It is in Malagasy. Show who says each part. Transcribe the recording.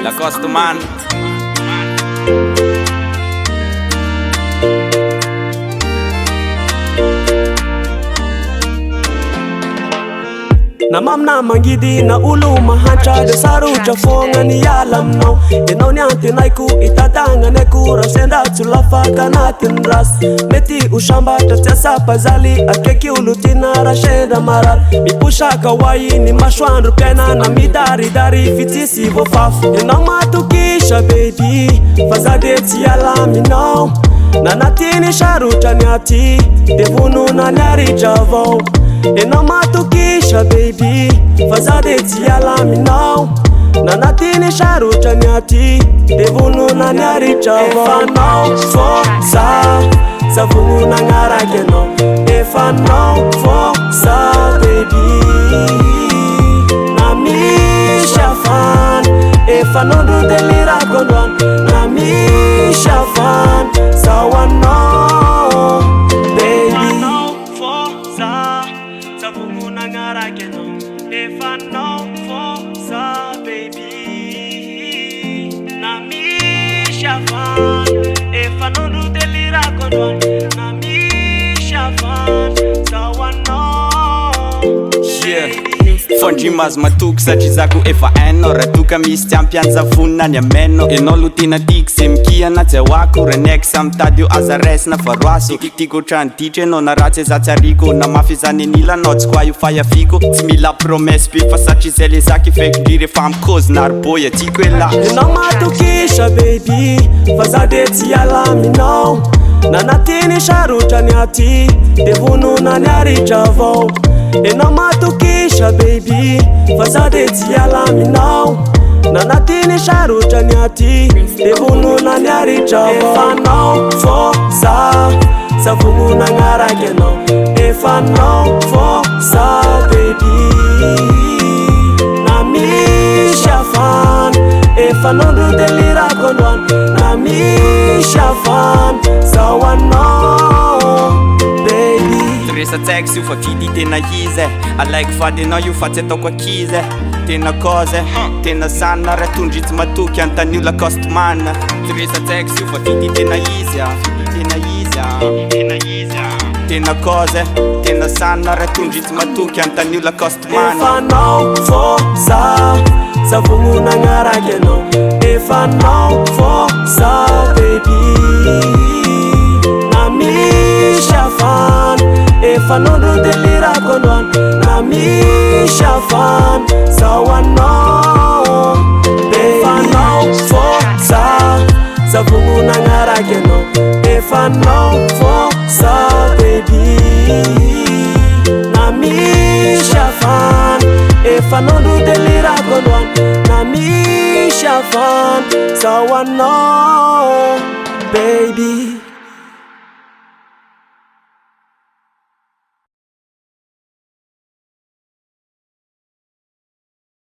Speaker 1: Lacoste man.
Speaker 2: Na mamna mangidy na olo mahantra de sarotra fogna ny ala aminao. Ianao ny antenaiko itadagnanako raha sendra tsy lafaka anatin'ny rasy. Mety ho sambatra tsy asapazaly akaiky olo tina raha sendra marary. Miposaka hoay ny masoandro piaina na midaridary fitsisy voafafy. Ianao matokisa baby fa za de tsy alaminao. Nanatiny sarotra ny aty de vonona ny aritra avao. Ianao matokisa baby fa za de tsy alaminao. Nanatiny sarotra ny aty de vonona ny aritra avao. Efanao fô za vonona agnaraka anao. Efanao fô za baby na misy afana. Efanao ndro delirako androany na misy afana zao anao baby. Zavonona agnaraka anao. Efanao fô za baby na misy afana. Efanao ndro delirako androany na misy afana zao anao baby.
Speaker 1: Fandrimazy matoky satria zako efa hainao. Raha toka misy tsy ampianjavonina ny ameno. Ianao lo tena tiky ze mikihana tsy ahoako. Renaiky samy tady eo aza raisina fa roaso. Tiako ohatrany ditra ianao na ratsy aza tsy hariko. Na mafy zany anilanao tsy kwa io fayafiko. Tsy mila promesse be fa satria zay le zaky fekindry rehefa amikozy na arboy atsiko e la.
Speaker 2: Ianao matokisa baby fa za de tsy alaminao. Nanatiny sarotra ny aty de vonona ny aritra avao. Ianao matokisa baby fa za de tsy alaminao. Nanatiny sarotra ny aty de vonona ny aritra avao. Efanao fô za vonona agnaraka anao. Efanao fô za baby na misy afana. Efanao ndro delirako androany na misy afana zao anao baby.
Speaker 1: Resadsaiko sy io fa vidy tena izy e. Alaiko fady anao io fa tsy ataoko akizy e. Tena koze tena sana raha tondritsy matoky antan'io Lacoste man. Resadsaiko sy io fa vidy tena izy tena izy tena izy tena koze tena sana raha tondritsy matoky antan'io Lacoste man.
Speaker 2: Efanao fô za vonona agnaraka anao. Efanao fô za baby na misy afana. Efanao ndro delirako androany na misy afana zao anao baby. Efanao fô za vonona agnaraka anao. Efanao fô za baby na misy afana. Efanao ndro delirako androany na misy afana zao anao.